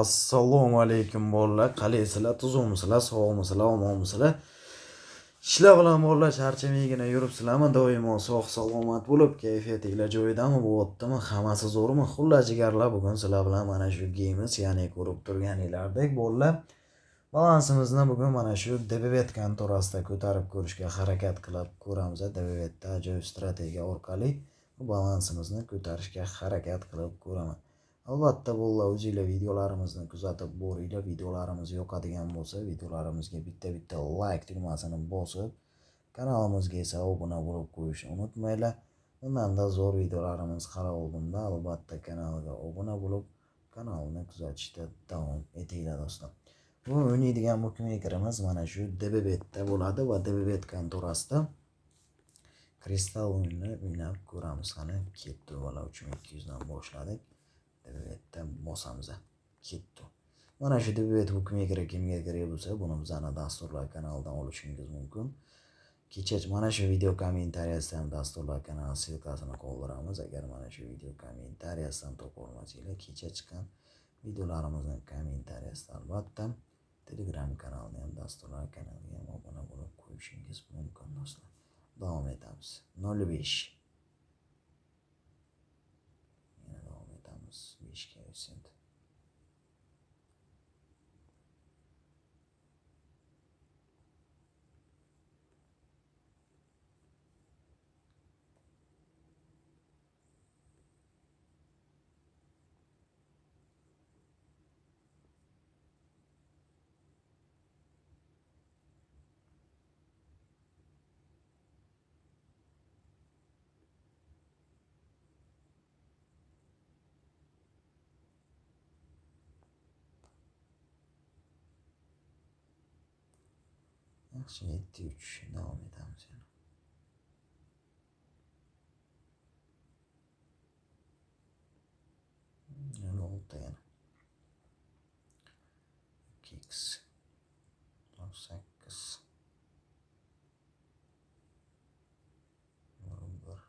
Assalomu alaykum bolalar. Qalaysizlar? Tuzukmisizlar? Sog'misizlar? Omonmisizlar? Ishlar bilan bolalar charchamaygina yuribsizlarmi? Doimo sog' salomat bo'lib, kayfiyatinglar joyidami? Bo'lyaptimi? Hammasi zo'rmi? Xullas jigarlar, bugun sizlar bilan mana shu geyimiz, ya'ni ko'rib turganinglardek bolalar, balansimizni bugun mana shu DBBet kontorasida ko'tarib ko'rishga harakat qilib ko'ramiz. DBBetda ajoyib strategiya orqali bu balansimizni ko'tarishga harakat qilib ko'raman. Albatta bolalar, o'zingizlar videolarimizni kuzatib boringlar. Videolarimiz yoqadigan bo'lsa, videolarimizga bitta like tugmasini bosib, kanalimizga esa obuna bo'lib qo'yishni unutmanglar. Bundanda zo'r videolarimiz hali oldinda. Albatta kanalga obuna bo'lib, kanalni kuzatishda davom etinglar do'stlar. Bu o'ynaydigan bookmakerimiz mana shu DBBetda bo'ladi va DBBet kontorasida kristal o'yinini o'ynab ko'ramiz. Qani ketdi bola, 3200 dan boshladik. DBBetda bosamiz. Ketdi. Mana shu DBBet bookmakeri kimga kerak bo'lsa, buni bizning dasturlar kanalidan olishingiz mumkin. Kecha mana shu video kommentariyasida ham dasturlar kanali silkasini qoldiramiz. Agar mana shu video kommentariyasidan topa olmasanglar, kecha chiqqan videolarimizning kommentariyasida albatta Telegram kanaliga ham, dasturlar kanaliga ham obuna bo'lib qo'yishingiz mumkin do'stlar. Davom etamiz. 05 davom etamiz. 5 ga sent. Yaxshi, 7-3 davom etamiz yana. Yana 6 yana. 2x 8 1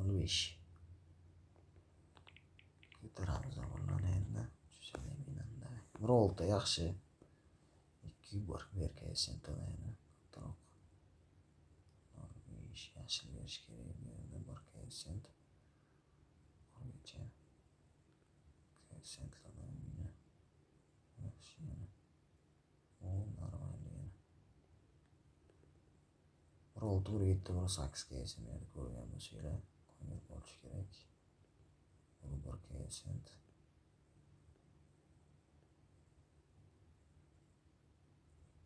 15 ko'taramiz bolalar endi. Tushunmayman-da. 1 yaxshi. 2 1 berka sentda yana. To'q. 15 yashil berish kerak bu yerda 1 sent. Qolgacha sentlardan yana. Yaxshi yana. O, normal yana. 1 tur 7 8 ga esa meni ko'rgan bo'lsanglar, qo'yib olish kerak. 1 sent.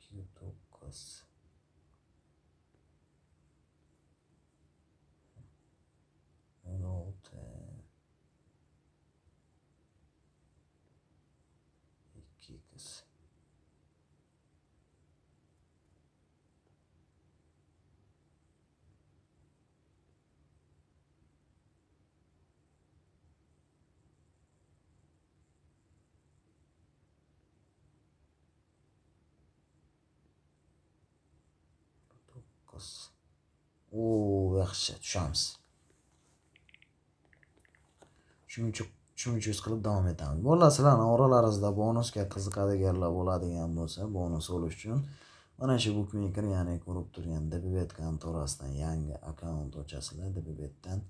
9 16 2x 9. O, yaxshi, tushamiz. Shuncha qilib davom etamiz. Bolalar, sizlarning oralaringizda bonusga qiziqadiganlar bo'ladigan bo'lsa, bonus olish uchun mana shu bookmaker, ya'ni ko'rib turgan DBBet kontorasidan yangi akkaunt ochasizlar. DBBetdan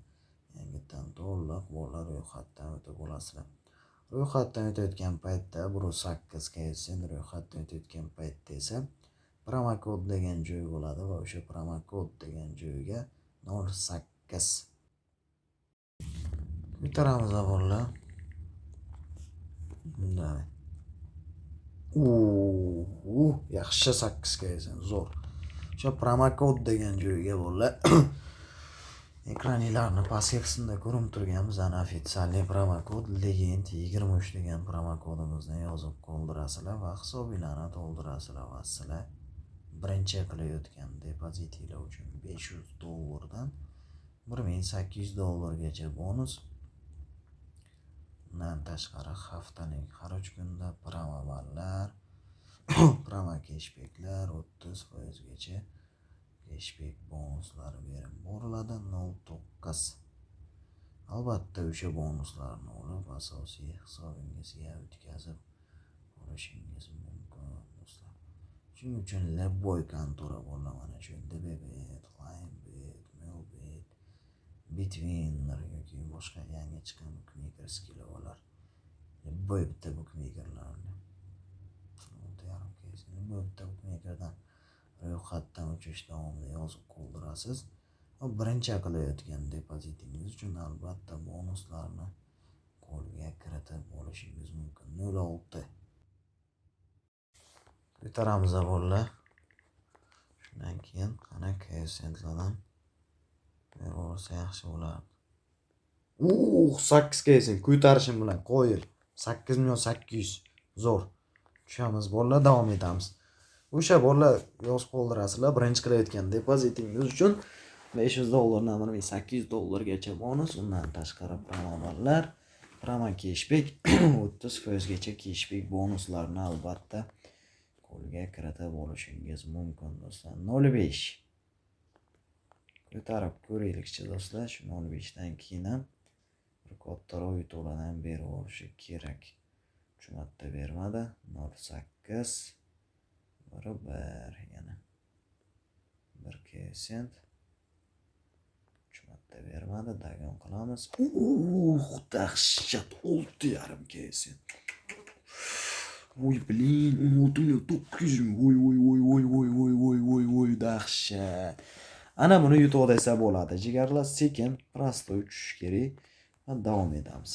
yangidan to'liq bolalar ro'yxatdan o'tib olasizlar. Ro'yxatdan o'tayotgan paytda 1.8 ga sent ro'yxatdan o'tayotgan paytda esa promokod degan joy bo'ladi va o'sha promokod degan joyga 08 ko'taramiz bolalar. Bunday. Yaxshi 8 ga esa zo'r. O'sha promokod degan joyga bolalar ekranlarni pastki qismida ko'rib turganmiz. Ana ofitsial promokod Legend 23 degan promokodimizni yozib qoldirasizlar va hisobinglarni to'ldirasizlar va sizlar birinchi qilayotgan depozitinglar uchun $500 dan $1800 gacha bonus Bundan tashqari haftaning har 3 kunida promoballar, promo keshbeklar 30%gacha keshbek bonuslari berib boriladi. 09. Albatta o'sha bonuslarni olib asosiy hisobingizga o'tkazib olishingiz mumkin do'stlar. Shuning uchun Lebboy kontora bo'ldi mana shu DBBet, Linebet, Melbet, Bitwinner yoki boshqa yangi chiqqan bookmaker skillalar. Lebboy bitta bookmakerlarni 6,5 kg. Lebboy bitta bookmakerdan ro'yxatdan o'chish davomida yozib qoldirasiz. Birinchi qilayotgan depozitingiz uchun albatta bonuslarni qo'lga kiritib olishingiz mumkin. 06. Ko'taramiz avvalo. Shundan keyin qana koeffitsientlardan berib olsa yaxshi bo'lardi. 8 koeffitsient ko'tarishim bilan qo'yil. 8,800,000 zo'r. Tushamiz bolalar, davom etamiz. O'sha bolalar yozib qoldirasizlar birinchi qilayotgan depozitingiz uchun $500 $800 bonus, undan tashqari promolar, promo cashback 30%gacha cashback bonuslarni albatta qo'lga kiritib olishingiz mumkin do'stlar. 05. Ko'tarib ko'raylikchi do'stlar, shu 05 dan keyin ham bir kattaroq yutuqlardan berib olishi kerak. 3 marta bermadi. 08 1 yana 1 koeffitsient bermadi, dagon qilamiz. Dahshat 6,5 koeffitsient. Voy blin, 16,900,000. Voy dahshat. Ana buni yutuq desa bo'ladi. Jigarlar sekin, prostoy tushish kerak va davom etamiz.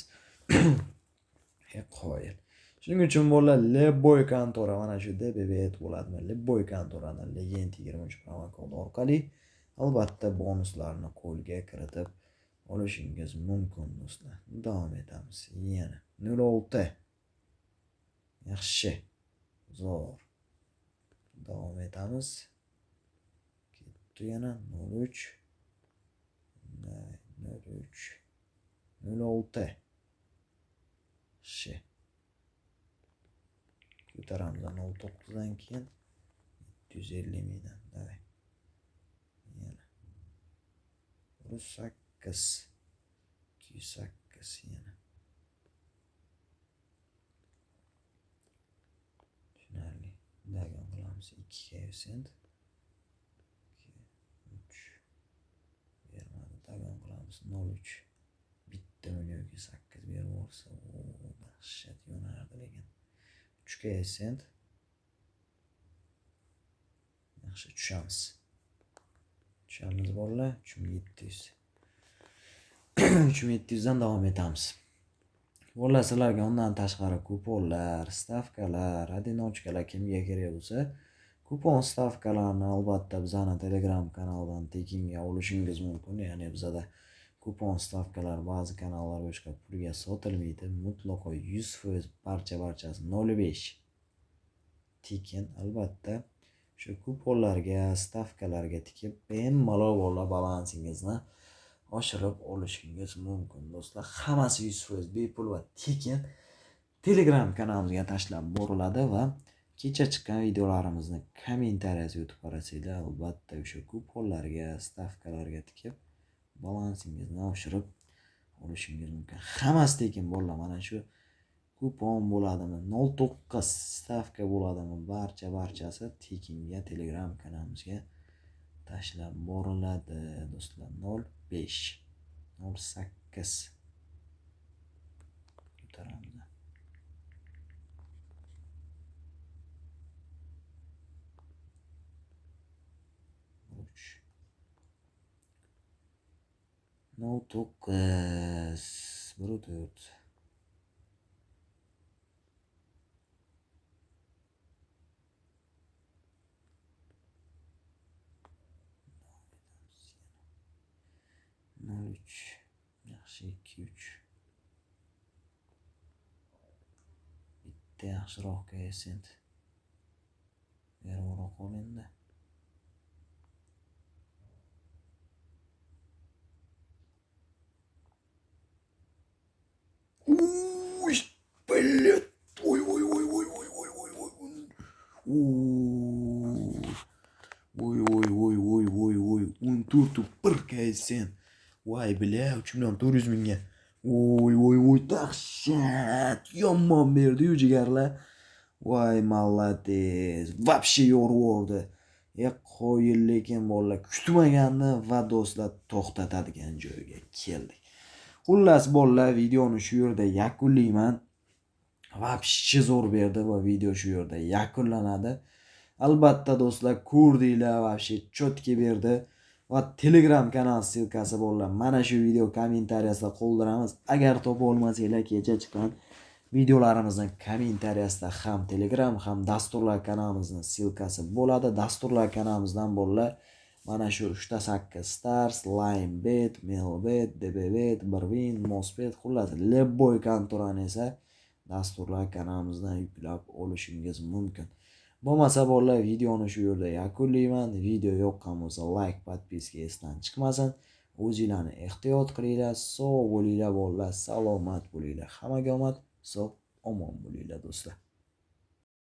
Qoyil. Shuning uchun bolalar Lebboy kontora mana shu DBBet bo'ladimi? Lebboy kontoradan Legend 23 promo kod orqali albatta bonuslarni qo'lga kiritib olishingiz mumkin do'stlar. Davom etamiz. Yana 06. Yaxshi. Zo'r. Davom etamiz. Ketdi yana 03. 06. Yaxshi. Ko'taramiz 09 dan keyin 750 mingdan. Davay. Yana 8. 208 yana. Tushunarli. Dagon qilamiz 2 koeffitsient. 3. Bermadi. Dagon qilamiz 03. Bitta yoki 8 berib olsa, dahshat yonardi lekin. 3 koeffitsient. Yaxshi tushamiz. Tushamiz bolalar, 3700. 3700 dan davom etamiz. Bolalar, sizlarga undan tashqari kuponlar, stavkalar, adinochkalar kimga kerak bo'lsa, kupon stavkalarni albatta bizning Telegram kanalidan tekinga olishingiz mumkin. Ya'ni bizda kupon stavkalar ba'zi kanallar boshqa pulga sotilmaydi. Mutlaqo 100% barchasi 05 tekin. Albatta shu kuponlarga, stavkalarga tikib bemalol bolalar balansingizni oshirib olishingiz mumkin do'stlar. Hammasi 100% bepul va tekin Telegram kanalimizga tashlab boriladi va kecha chiqqan videolarimizni kommentariyasiga o'tib qarasanglar, albatta o'sha kuponlarga, stavkalarga tikib balansingizni oshirib olishingiz mumkin. Hammasi tekin bolalar. Mana shu kupon bo'ladimi, 09 stavka bo'ladimi, barchasi tekinga Telegram kanalimizga tashlab boriladi do'stlar. 05 08 ko'taramiz. 09 14 03 yaxshi 2-3 bitta yaxshiroq koeffitsient berib qo'ying-da. 4 sen. Voy bля, 3.4 mingga. Voy, dahshat. Yomon berdi-yu jigarlar. Voy, молодец. Вообще yorvordi. Qo'yil lekin bolalar kutmaganni va do'stlar to'xtatadigan joyga keldik. Xullas bolalar, videoni shu yerda yakunlayman. Вообще zo'r berdi va video shu yerda yakunlanadi. Albatta do'stlar, ko'rdinglar, вообще chotki berdi. Va Telegram kanal silkasi bolalar mana shu video kommentariyasida qoldiramiz. Agar topa olmasanglar, kecha chiqqan videolarimizning kommentariyasida ham Telegram ham dasturlar kanalimizning silkasi bo'ladi. Dasturlar kanalimizdan bolalar mana shu 3.8 Stars, Linebet, Melbet, DBBet, Birwin, Mosbet, xullas Lebboy kontorani esa dasturlar kanalimizdan yuklab olishingiz mumkin. Bo'lmasa bolalar, videoni shu yerda yakunlayman. Video yoqqan bo'lsa like, podpiska esdan chiqmasin. O'zinglarni ehtiyot qilinglar, sog' bo'linglar bolalar, salomat bo'linglar. Hammaga omad, sog', omon bo'linglar do'stlar.